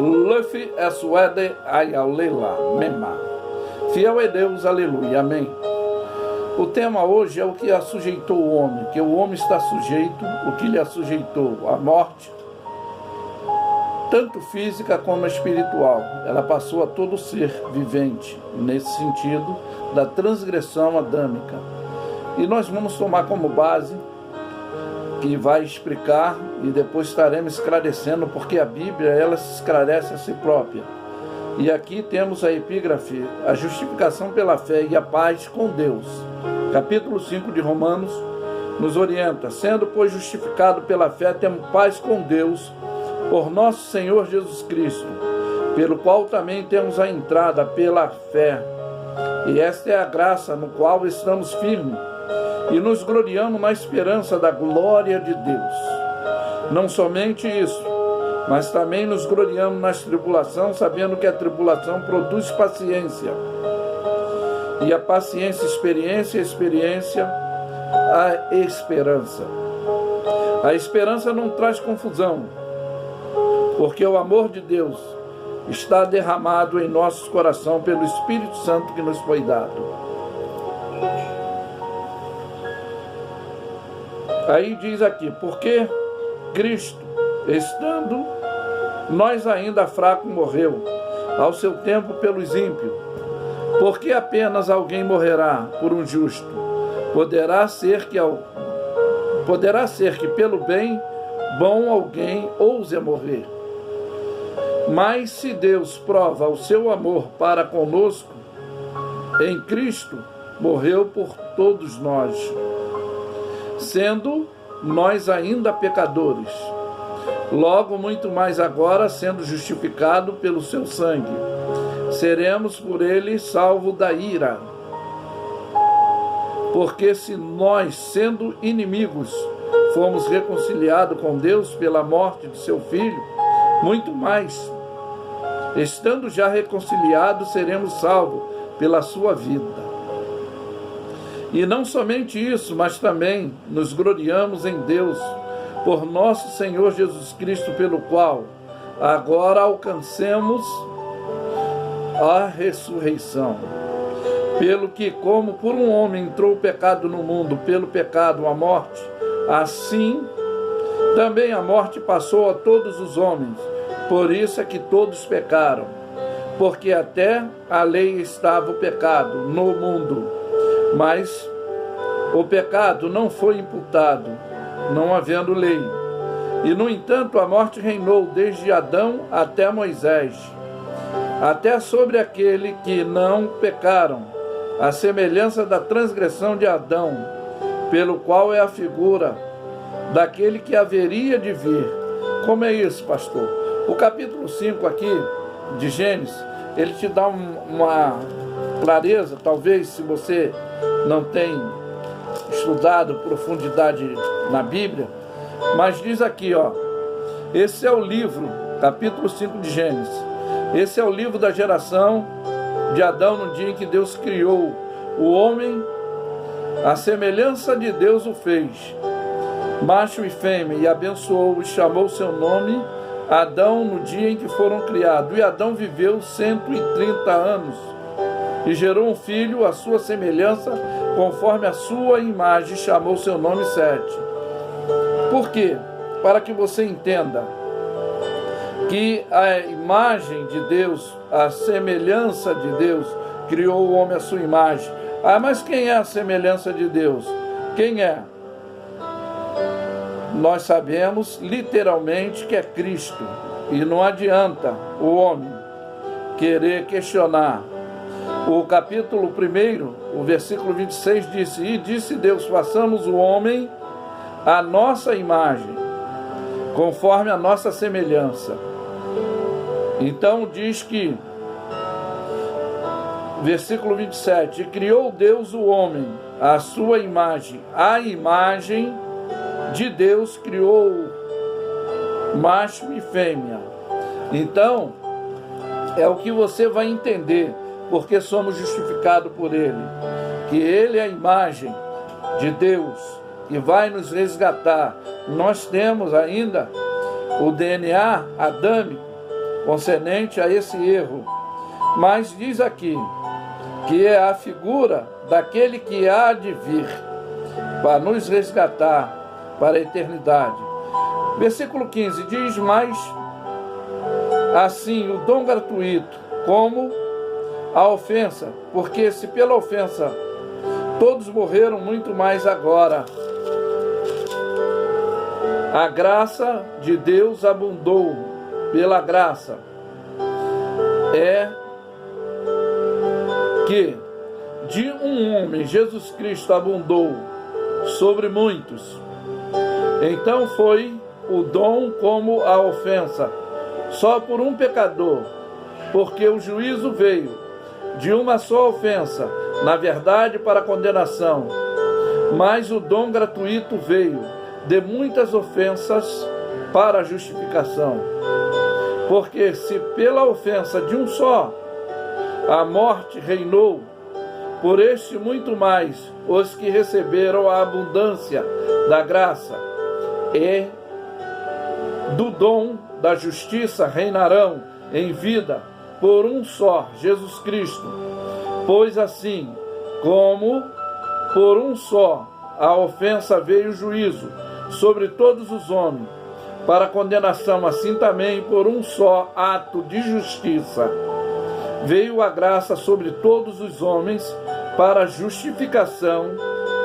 Luffy Eswede Ayalela Mema. Fiel é Deus, aleluia, amém. O tema hoje é o que assujeitou o homem, que o homem está sujeito, o que lhe assujeitou, a morte, tanto física como espiritual. Ela passou a todo ser vivente, nesse sentido da transgressão adâmica. E nós vamos tomar como base, que vai explicar, e depois estaremos esclarecendo, porque a Bíblia, ela se esclarece a si própria. E aqui temos a epígrafe, a justificação pela fé e a paz com Deus. Capítulo 5 de Romanos nos orienta: sendo, pois, justificado pela fé, temos paz com Deus, por nosso Senhor Jesus Cristo, pelo qual também temos a entrada pela fé. E esta é a graça no qual estamos firmes, e nos gloriamos na esperança da glória de Deus. Não somente isso, mas também nos gloriamos nas tribulações, sabendo que a tribulação produz paciência. E a paciência, experiência, a experiência, a esperança. A esperança não traz confusão, porque o amor de Deus está derramado em nossos corações pelo Espírito Santo que nos foi dado. Aí diz aqui: porque Cristo, estando nós ainda fracos, morreu ao seu tempo pelos ímpios. Porque apenas alguém morrerá por um justo? Poderá ser que pelo bem bom alguém ouse morrer. Mas se Deus prova o seu amor para conosco, em Cristo morreu por todos nós, sendo nós ainda pecadores. Logo, muito mais agora, sendo justificado pelo seu sangue, seremos por ele salvos da ira. Porque se nós, sendo inimigos, fomos reconciliados com Deus pela morte de seu Filho, muito mais, estando já reconciliados, seremos salvos pela sua vida. E não somente isso, mas também nos gloriamos em Deus, por nosso Senhor Jesus Cristo, pelo qual agora alcancemos a ressurreição. Pelo que, como por um homem entrou o pecado no mundo, pelo pecado a morte, assim também a morte passou a todos os homens. Por isso é que todos pecaram, porque até a lei estava o pecado no mundo, mas o pecado não foi imputado, não havendo lei. E, no entanto, a morte reinou desde Adão até Moisés, até sobre aquele que não pecaram, a semelhança da transgressão de Adão, pelo qual é a figura daquele que haveria de vir. Como é isso, pastor? O capítulo 5 aqui de Gênesis, ele te dá uma clareza, talvez se você não tem estudado profundidade na Bíblia, mas diz aqui, ó, esse é o livro, capítulo 5 de Gênesis, esse é o livro da geração de Adão no dia em que Deus criou o homem, a semelhança de Deus o fez, macho e fêmea, e abençoou e chamou seu nome Adão no dia em que foram criados. E Adão viveu 130 anos e gerou um filho à sua semelhança, conforme a sua imagem, chamou seu nome Sete. Por quê? Para que você entenda que a imagem de Deus, a semelhança de Deus, criou o homem à sua imagem. Ah, mas quem é a semelhança de Deus? Quem é? Nós sabemos literalmente que é Cristo, e não adianta o homem querer questionar. O capítulo 1, o versículo 26 disse: e disse Deus, façamos o homem à nossa imagem, conforme a nossa semelhança. Então diz que, versículo 27, e criou Deus o homem à sua imagem, a imagem de Deus criou macho e fêmea. Então, é o que você vai entender, porque somos justificados por Ele, que Ele é a imagem de Deus, que vai nos resgatar. Nós temos ainda o DNA adâmico, concernente a esse erro. Mas diz aqui que é a figura daquele que há de vir para nos resgatar para a eternidade. Versículo 15 diz: mas assim o dom gratuito como a ofensa, porque se pela ofensa todos morreram, muito mais agora a graça de Deus abundou pela graça. É que de um homem, Jesus Cristo, abundou sobre muitos. Então foi o dom como a ofensa, só por um pecador, porque o juízo veio de uma só ofensa, na verdade para a condenação, mas o dom gratuito veio de muitas ofensas para a justificação. Porque se pela ofensa de um só a morte reinou, por este muito mais os que receberam a abundância da graça e do dom da justiça reinarão em vida por um só, Jesus Cristo. Pois assim como por um só a ofensa veio o juízo sobre todos os homens, para condenação, assim também por um só ato de justiça veio a graça sobre todos os homens para justificação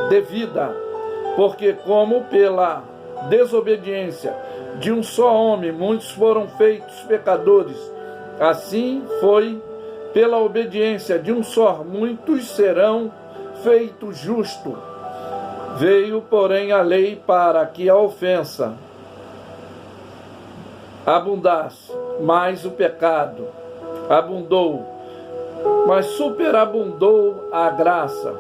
de vida. Porque como pela desobediência de um só homem muitos foram feitos pecadores, assim foi pela obediência de um só muitos serão feitos justos. Veio, porém, a lei para que a ofensa abundasse, mas o pecado abundou, mas superabundou a graça,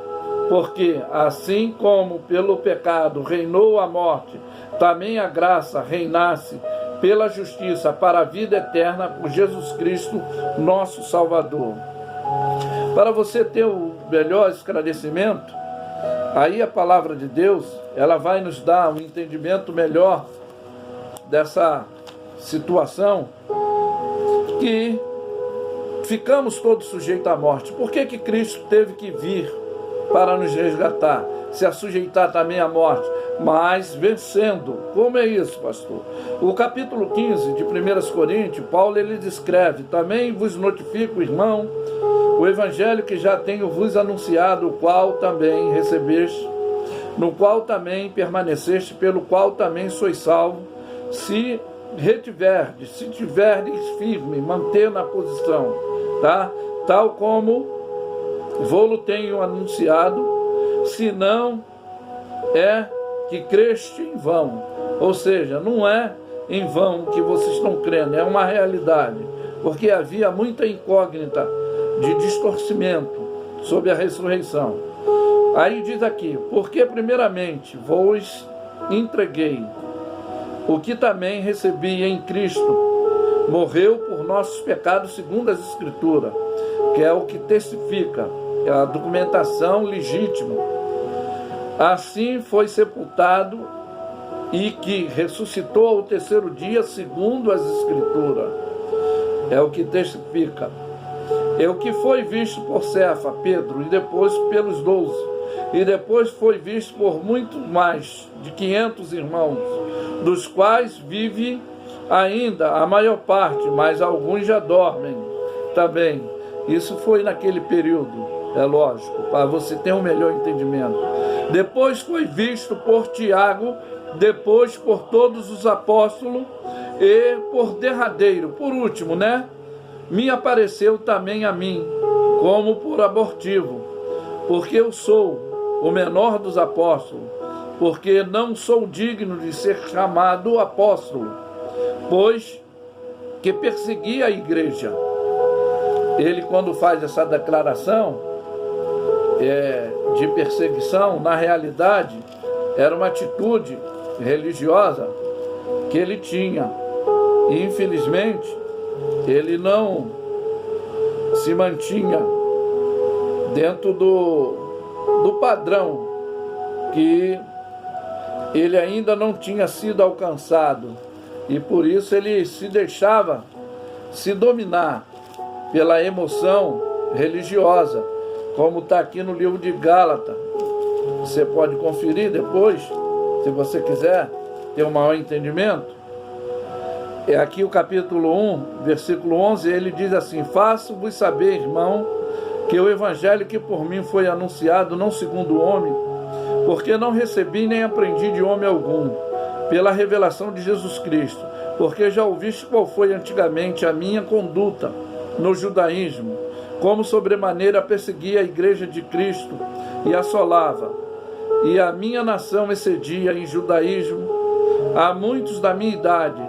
porque assim como pelo pecado reinou a morte, também a graça reinasse pela justiça para a vida eterna por Jesus Cristo, nosso Salvador. Para você ter o melhor esclarecimento, aí a palavra de Deus, ela vai nos dar um entendimento melhor dessa situação, que ficamos todos sujeitos à morte. Por que que Cristo teve que vir para nos resgatar, se assujeitar também à morte, mas vencendo? Como é isso, pastor? O capítulo 15 de 1 Coríntios, Paulo ele descreve: também vos notifico, irmão, o evangelho que já tenho vos anunciado, o qual também recebeste, no qual também permaneceste, pelo qual também sois salvo, se retiverdes, se tiverdes firme, manter na posição, tá? Tal como vou-lo tenho anunciado, se não é que creste em vão. Ou seja, não é em vão que vocês estão crendo, é uma realidade, porque havia muita incógnita de distorcimento sobre a ressurreição. Aí diz aqui: porque primeiramente vos entreguei o que também recebi em Cristo, morreu por nossos pecados segundo as Escrituras, que é o que testifica, é a documentação legítima. Assim foi sepultado e que ressuscitou ao terceiro dia segundo as Escrituras, é o que testifica. É o que foi visto por Cefa, Pedro, e depois pelos 12, e depois foi visto por muito mais de 500 irmãos, dos quais vive ainda a maior parte, mas alguns já dormem também. Isso foi naquele período, é lógico, para você ter um melhor entendimento. Depois foi visto por Tiago, depois por todos os apóstolos, e por derradeiro, por último, me apareceu também a mim, como por abortivo, porque eu sou o menor dos apóstolos, porque não sou digno de ser chamado apóstolo, pois que persegui a igreja. Ele, quando faz essa declaração de perseguição, na realidade, era uma atitude religiosa que ele tinha. E, infelizmente, ele não se mantinha dentro do padrão, que ele ainda não tinha sido alcançado, e por isso ele se deixava se dominar pela emoção religiosa, como está aqui no livro de Gálatas. Você pode conferir depois, se você quiser ter um maior entendimento. É aqui o capítulo 1, versículo 11, ele diz assim: faço-vos saber, irmão, que o evangelho que por mim foi anunciado, não segundo o homem, porque não recebi nem aprendi de homem algum, pela revelação de Jesus Cristo, porque já ouviste qual foi antigamente a minha conduta no judaísmo, como sobremaneira perseguia a igreja de Cristo e assolava, e a minha nação excedia em judaísmo a muitos da minha idade,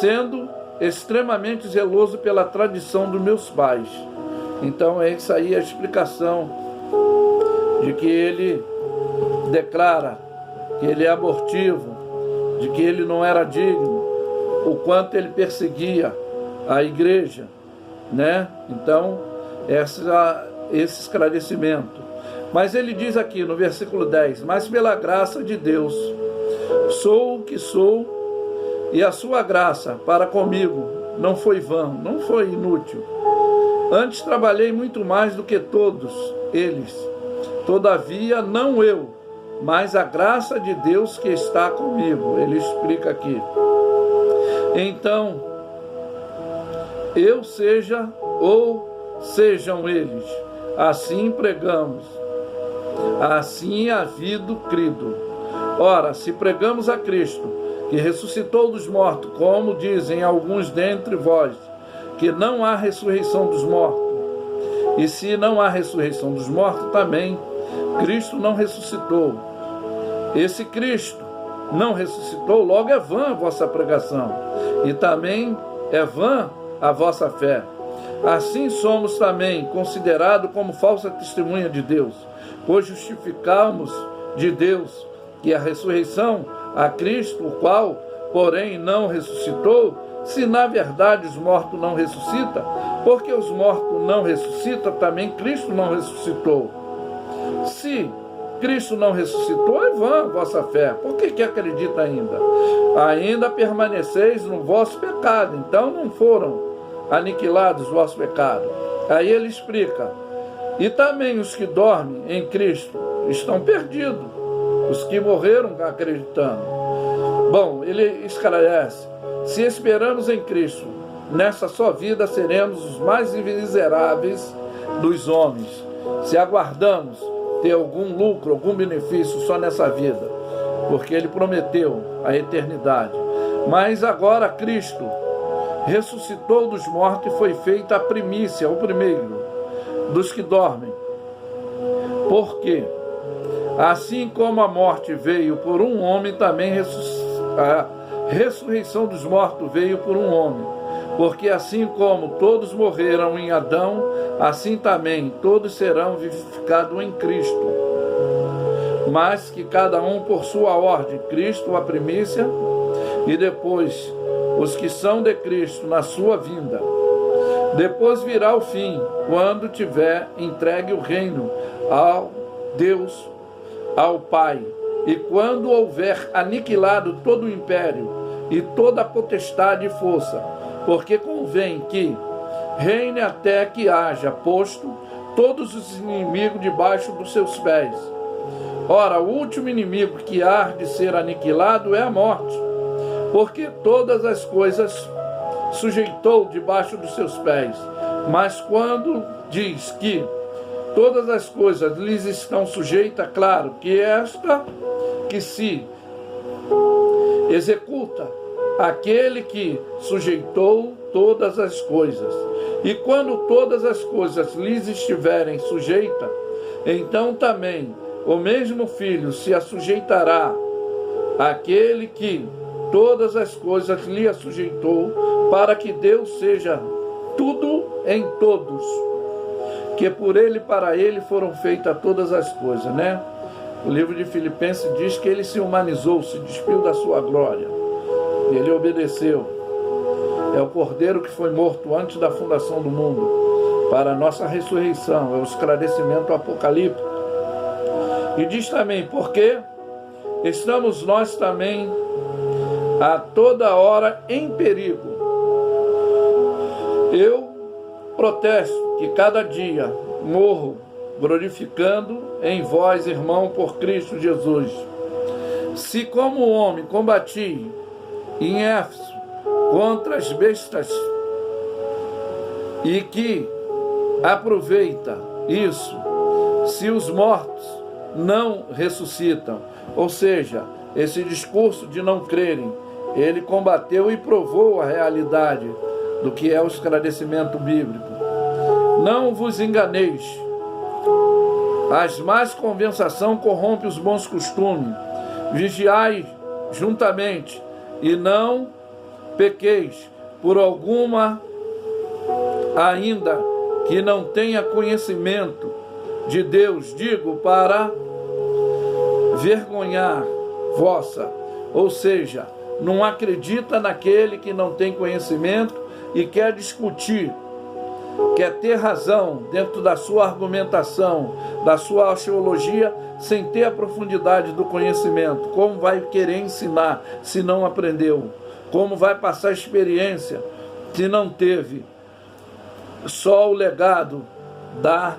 sendo extremamente zeloso pela tradição dos meus pais. Então é isso aí a explicação de que ele declara que ele é abortivo, de que ele não era digno, o quanto ele perseguia a igreja, né? Então, esse esclarecimento. Mas ele diz aqui no versículo 10, mas pela graça de Deus sou o que sou, e a sua graça para comigo não foi vã, não foi inútil. Antes trabalhei muito mais do que todos eles. Todavia, não eu, mas a graça de Deus que está comigo. Ele explica aqui. Então, eu seja ou sejam eles, assim pregamos, assim havido crido. Ora, se pregamos a Cristo, que ressuscitou dos mortos, como dizem alguns dentre vós, que não há ressurreição dos mortos, e se não há ressurreição dos mortos, também Cristo não ressuscitou. Esse Cristo não ressuscitou, logo é vã a vossa pregação, e também é vã a vossa fé. Assim somos também considerados como falsa testemunha de Deus, pois justificamos de Deus que a ressurreição a Cristo, o qual, porém, não ressuscitou, se na verdade os mortos não ressuscitam, porque os mortos não ressuscitam, também Cristo não ressuscitou. Se Cristo não ressuscitou, é vã a vossa fé. Por que acredita ainda? Ainda permaneceis no vosso pecado, então não foram aniquilados os vossos pecados. Aí ele explica, e também os que dormem em Cristo estão perdidos, os que morreram acreditando. Bom, ele esclarece, se esperamos em Cristo, nessa só vida seremos os mais miseráveis dos homens. Se aguardamos ter algum lucro, algum benefício só nessa vida, porque ele prometeu a eternidade. Mas agora Cristo ressuscitou dos mortos e foi feita a primícia, o primeiro dos que dormem. Porque assim como a morte veio por um homem, também a ressurreição dos mortos veio por um homem. Porque assim como todos morreram em Adão, assim também todos serão vivificados em Cristo. Mas que cada um por sua ordem, Cristo a primícia, e depois os que são de Cristo na sua vinda. Depois virá o fim, quando tiver entregue o reino ao Deus, ao Pai, e quando houver aniquilado todo o império e toda a potestade e força, porque convém que reine até que haja posto todos os inimigos debaixo dos seus pés. Ora, o último inimigo que há de ser aniquilado é a morte, porque todas as coisas sujeitou debaixo dos seus pés. Mas quando diz que todas as coisas lhes estão sujeitas, claro que esta que se executa aquele que sujeitou todas as coisas. E quando todas as coisas lhes estiverem sujeitas, então também o mesmo Filho se assujeitará àquele que todas as coisas lhe sujeitou, para que Deus seja tudo em todos, que por ele e para ele foram feitas todas as coisas, né? O livro de Filipenses diz que ele se humanizou, se despiu da sua glória, ele obedeceu. É o Cordeiro que foi morto antes da fundação do mundo, para a nossa ressurreição, é o esclarecimento apocalíptico. E diz também, porque estamos nós também a toda hora em perigo. Eu protesto que cada dia morro glorificando em vós, irmão, por Cristo Jesus. Se como homem combati em Éfeso contra as bestas, e que aproveita isso, se os mortos não ressuscitam, ou seja, esse discurso de não crerem, ele combateu e provou a realidade do que é o esclarecimento bíblico. Não vos enganeis, as más conversação corrompe os bons costumes. Vigiai juntamente e não pequeis por alguma ainda que não tenha conhecimento de Deus, digo, para vergonhar vossa. Ou seja, não acredita naquele que não tem conhecimento e quer discutir, quer ter razão dentro da sua argumentação, da sua axiologia, sem ter a profundidade do conhecimento. Como vai querer ensinar se não aprendeu? Como vai passar experiência se não teve só o legado da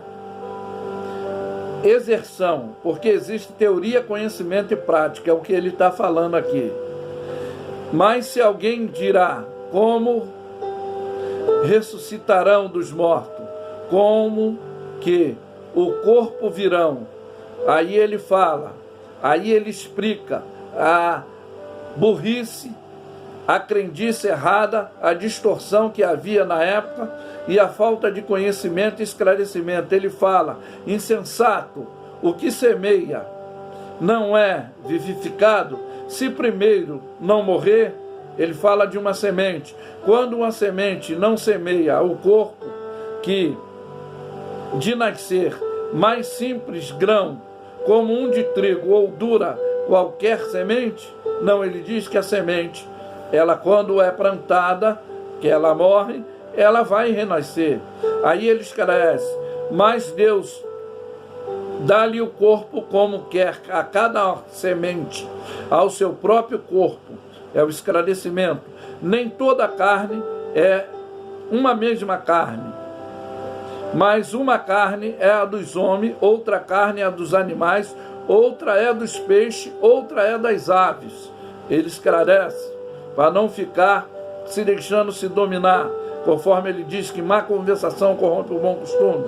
exerção? Porque existe teoria, conhecimento e prática, é o que ele está falando aqui. Mas se alguém dirá, como ressuscitarão dos mortos? Como que o corpo virão? Aí ele fala, aí ele explica a burrice, a crendice errada, a distorção que havia na época e a falta de conhecimento e esclarecimento. Ele fala, insensato, o que semeia não é vivificado, se primeiro não morrer. Ele fala de uma semente. Quando uma semente não semeia o corpo, que de nascer mais simples grão, como um de trigo, ou dura qualquer semente, não, ele diz que a semente, ela quando é plantada, que ela morre, ela vai renascer. Aí ele esclarece, mas Deus dá-lhe o corpo como quer, a cada semente, ao seu próprio corpo. É o esclarecimento. Nem toda carne é uma mesma carne, mas uma carne é a dos homens, outra carne é a dos animais, outra é dos peixes, outra é das aves. Ele esclarece, para não ficar se deixando se dominar, conforme ele diz que má conversação corrompe o bom costume.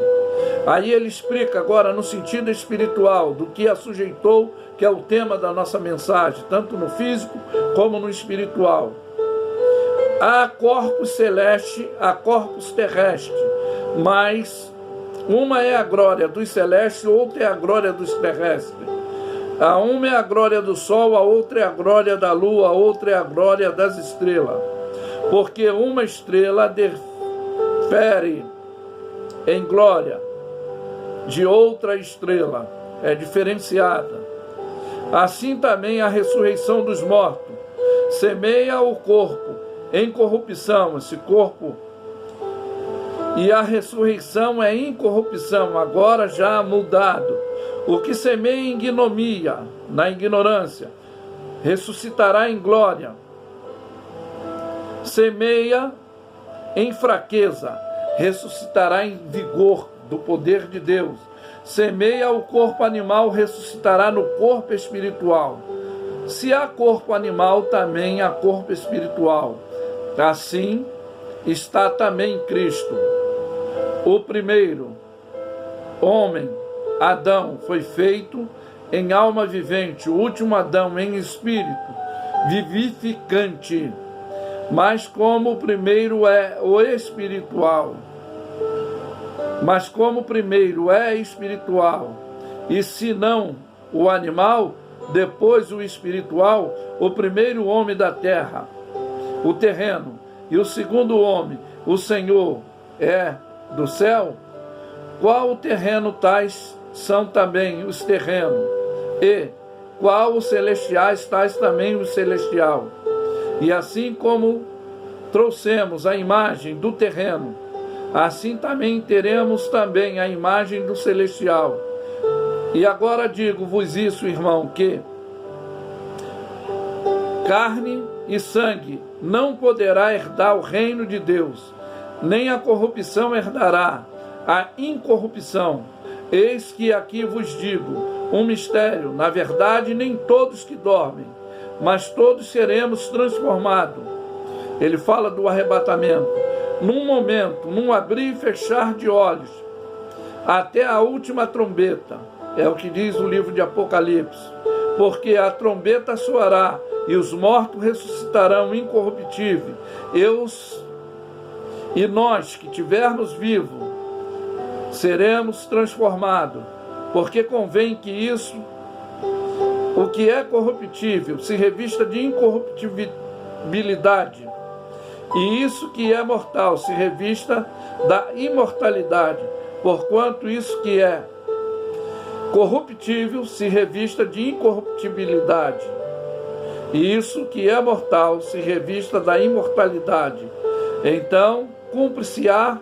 Aí ele explica agora no sentido espiritual do que a sujeitou, que é o tema da nossa mensagem, tanto no físico como no espiritual. Há corpos celestes, há corpos terrestres, mas uma é a glória dos celestes, outra é a glória dos terrestres. A uma é a glória do sol, a outra é a glória da lua, a outra é a glória das estrelas. Porque uma estrela difere em glória de outra estrela, é diferenciada. Assim também a ressurreição dos mortos semeia o corpo em corrupção, esse corpo, e a ressurreição é incorrupção, agora já mudado. O que semeia em ignomia, na ignorância, ressuscitará em glória. Semeia em fraqueza, ressuscitará em vigor do poder de Deus. Semeia o corpo animal, ressuscitará no corpo espiritual. Se há corpo animal, também há corpo espiritual. Assim está também Cristo. O primeiro homem, Adão, foi feito em alma vivente, o último Adão em espírito vivificante. Mas como o primeiro é o espiritual, e se não o animal, depois o espiritual, o primeiro homem da terra, o terreno, e o segundo homem, o Senhor, é do céu, qual o terreno tais são também os terrenos, e qual os celestiais tais também os celestial. E assim como trouxemos a imagem do terreno, assim também teremos também a imagem do celestial. E agora digo-vos isso, irmão, que carne e sangue não poderá herdar o reino de Deus, nem a corrupção herdará a incorrupção. Eis que aqui vos digo um mistério: na verdade, nem todos que dormem, mas todos seremos transformados. Ele fala do arrebatamento. Num momento, num abrir e fechar de olhos, até a última trombeta. É o que diz o livro de Apocalipse. Porque a trombeta soará, e os mortos ressuscitarão incorruptíveis. E nós que tivermos vivos, seremos transformados. Porque convém que isso, o que é corruptível, se revista de incorruptibilidade, e isso que é mortal se revista da imortalidade, porquanto isso que é corruptível se revista de incorruptibilidade, e isso que é mortal se revista da imortalidade. Então, cumpre-se-á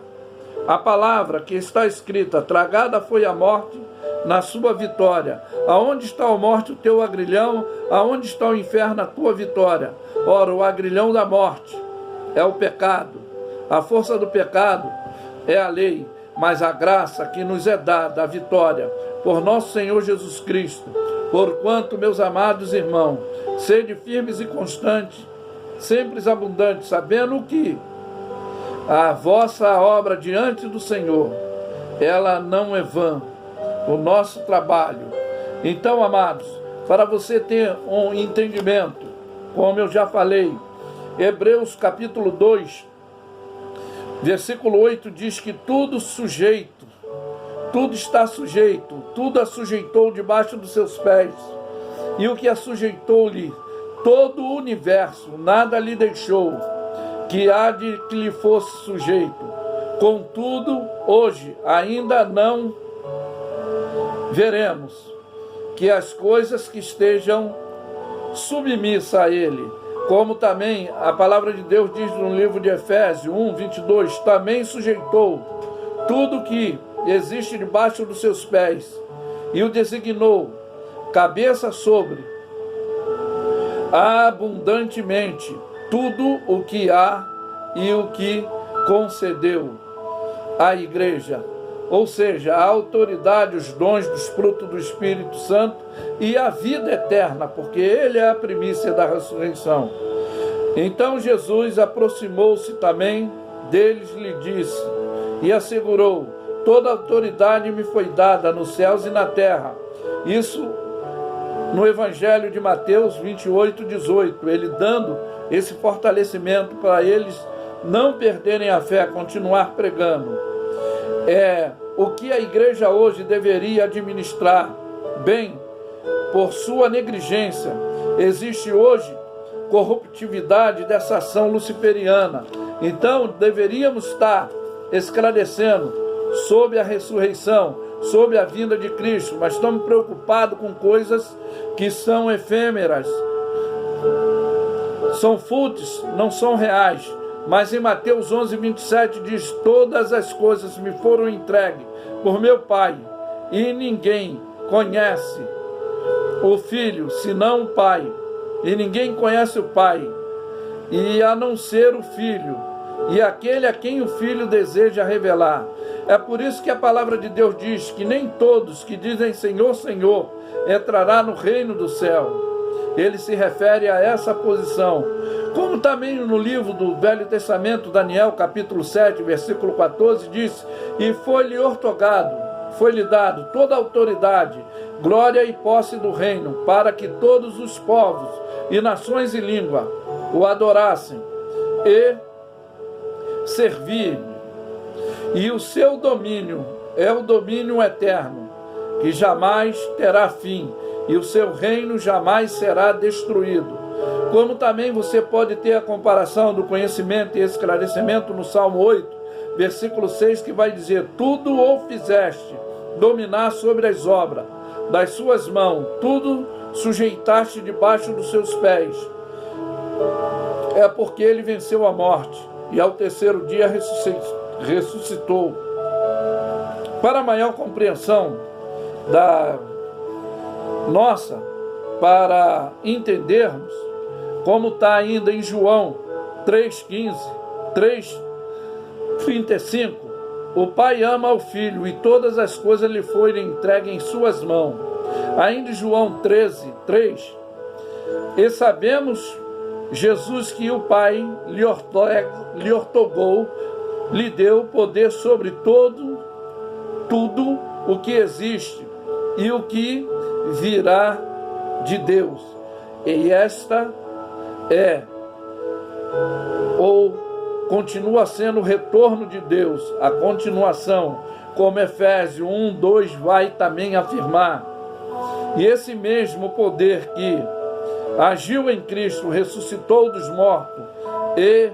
a palavra que está escrita: tragada foi a morte na sua vitória. Aonde está a morte, o teu agrilhão? Aonde está o inferno, a tua vitória? Ora, o agrilhão da morte é o pecado. A força do pecado é a lei, mas a graça que nos é dada, a vitória, por nosso Senhor Jesus Cristo. Porquanto, meus amados irmãos, sede firmes e constantes, sempre abundantes, sabendo que a vossa obra diante do Senhor, ela não é vã, o nosso trabalho. Então, amados, para você ter um entendimento, como eu já falei, Hebreus capítulo 2, versículo 8 diz que tudo está sujeito, tudo a sujeitou debaixo dos seus pés. E o que a sujeitou-lhe? Todo o universo, nada lhe deixou que há de que lhe fosse sujeito. Contudo, hoje ainda não veremos que as coisas que estejam submissas a ele, como também a palavra de Deus diz no livro de Efésios 1, 22, também sujeitou tudo que existe debaixo dos seus pés, e o designou cabeça sobre abundantemente tudo o que há e o que concedeu à igreja, ou seja, a autoridade, os dons dos frutos do Espírito Santo e a vida eterna, porque ele é a primícia da ressurreição. Então Jesus aproximou-se também deles, lhe disse e assegurou: toda autoridade me foi dada nos céus e na terra. Isso no Evangelho de Mateus 28, 18, ele dando esse fortalecimento para eles não perderem a fé, continuar pregando. O que a igreja hoje deveria administrar bem, por sua negligência. Existe hoje corruptividade dessa ação luciferiana. Então deveríamos estar esclarecendo sobre a ressurreição, sobre a vinda de Cristo, mas estamos preocupados com coisas que são efêmeras, são fúteis, não são reais. Mas em Mateus 11, 27 diz: todas as coisas me foram entregues por meu Pai, e ninguém conhece o Filho senão o Pai, e ninguém conhece o Pai, e a não ser o Filho, e aquele a quem o Filho deseja revelar. É por isso que a palavra de Deus diz que nem todos que dizem Senhor, Senhor, entrará no reino do céu. Ele se refere a essa posição. Como também no livro do Velho Testamento, Daniel, capítulo 7, versículo 14, diz: e foi-lhe outorgado, foi-lhe dado toda a autoridade, glória e posse do reino, para que todos os povos e nações e língua o adorassem e servir. E o seu domínio é o domínio eterno, que jamais terá fim, e o seu reino jamais será destruído. Como também você pode ter a comparação do conhecimento e esclarecimento no Salmo 8, versículo 6, que vai dizer: tudo o fizeste dominar sobre as obras das suas mãos, tudo sujeitaste debaixo dos seus pés. É porque ele venceu a morte e ao terceiro dia ressuscitou. Para maior compreensão da nossa, para entendermos, como está ainda em João 3,15, 35. O Pai ama o Filho e todas as coisas lhe foram entregues em suas mãos. Ainda em João 13, 3. E sabemos, Jesus, que o Pai lhe ortogou, lhe deu poder sobre tudo o que existe e o que virá de Deus. E esta é ou continua sendo o retorno de Deus, a continuação, como Efésios 1, 2 vai também afirmar. E esse mesmo poder que agiu em Cristo, ressuscitou dos mortos e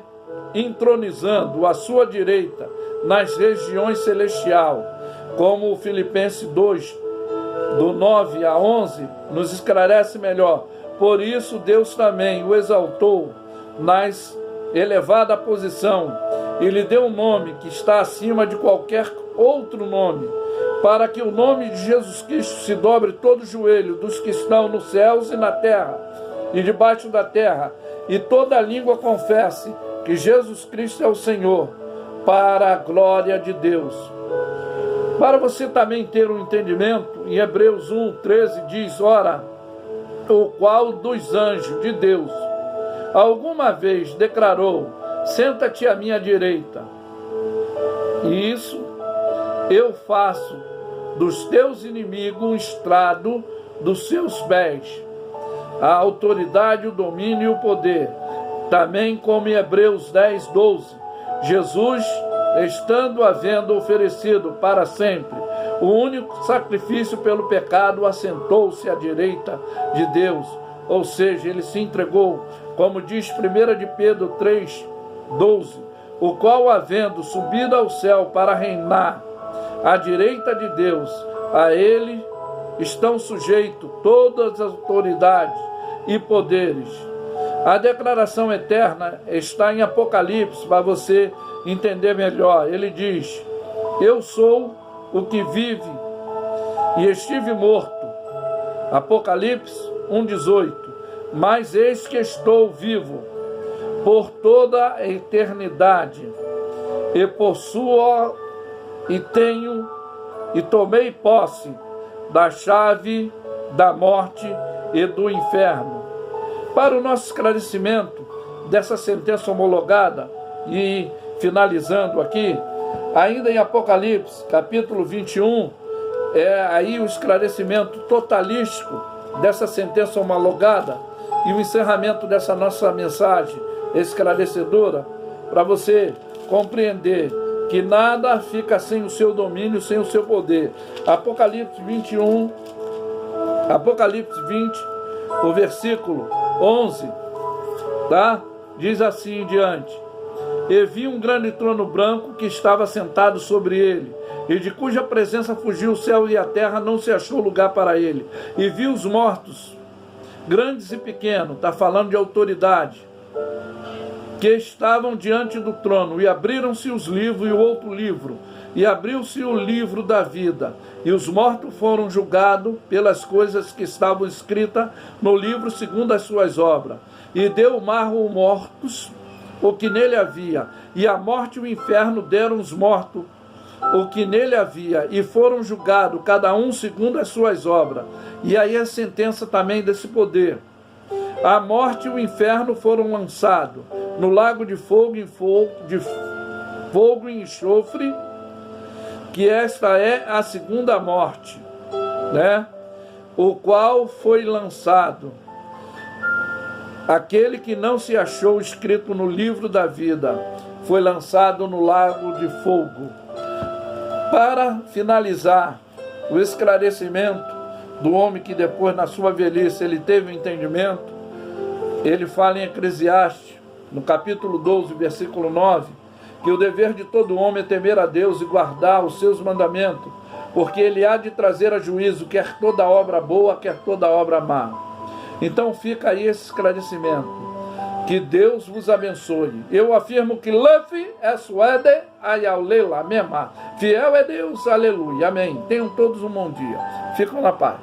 entronizando à sua direita nas regiões celestiais, como o Filipenses 2, do 9 a 11, nos esclarece melhor. Por isso Deus também o exaltou nas elevada posição e lhe deu um nome que está acima de qualquer outro nome, para que o nome de Jesus Cristo se dobre todo o joelho dos que estão nos céus e na terra e debaixo da terra, e toda língua confesse que Jesus Cristo é o Senhor, para a glória de Deus. Para você também ter um entendimento, em Hebreus 1, 13 diz: ora, o qual dos anjos de Deus alguma vez declarou: senta-te à minha direita, e isso eu faço dos teus inimigos um estrado dos seus pés. A autoridade, o domínio e o poder. Também como em Hebreus 10, 12, Jesus, estando havendo oferecido para sempre o único sacrifício pelo pecado, assentou-se à direita de Deus. Ou seja, ele se entregou, como diz 1 de Pedro 3, 12, o qual, havendo subido ao céu para reinar à direita de Deus, a ele estão sujeitos todas as autoridades e poderes. A declaração eterna está em Apocalipse, para você entender melhor. Ele diz: eu sou o que vive e estive morto. Apocalipse 1,18. Mas eis que estou vivo por toda a eternidade, e possuo e tenho e tomei posse da chave da morte e do inferno. Para o nosso esclarecimento dessa sentença homologada, e finalizando aqui, ainda em Apocalipse, capítulo 21, é aí o esclarecimento totalístico dessa sentença homologada e o encerramento dessa nossa mensagem esclarecedora, para você compreender que nada fica sem o seu domínio, sem o seu poder. Apocalipse 21, Apocalipse 20, o versículo 11, tá? Diz assim em diante: e vi um grande trono branco que estava sentado sobre ele, e de cuja presença fugiu o céu e a terra, não se achou lugar para ele. E vi os mortos, grandes e pequenos, está falando de autoridade, que estavam diante do trono, e abriram-se os livros e o outro livro, e abriu-se o livro da vida, e os mortos foram julgados pelas coisas que estavam escritas no livro segundo as suas obras. E deu o mar aos mortos o que nele havia, e a morte e o inferno deram os mortos o que nele havia, e foram julgados cada um segundo as suas obras. E aí a sentença também desse poder: a morte e o inferno foram lançados no lago de fogo e enxofre, que esta é a segunda morte, né? O qual foi lançado aquele que não se achou escrito no livro da vida, foi lançado no lago de fogo. Para finalizar o esclarecimento do homem que depois, na sua velhice, ele teve o entendimento, ele fala em Eclesiastes, no capítulo 12, versículo 9, que o dever de todo homem é temer a Deus e guardar os seus mandamentos, porque ele há de trazer a juízo, quer toda obra boa, quer toda obra má. Então fica aí esse esclarecimento. Que Deus vos abençoe. Eu afirmo que Luffy é suede, ayaulela, mema. Fiel é Deus, aleluia, amém. Tenham todos um bom dia. Ficam na paz.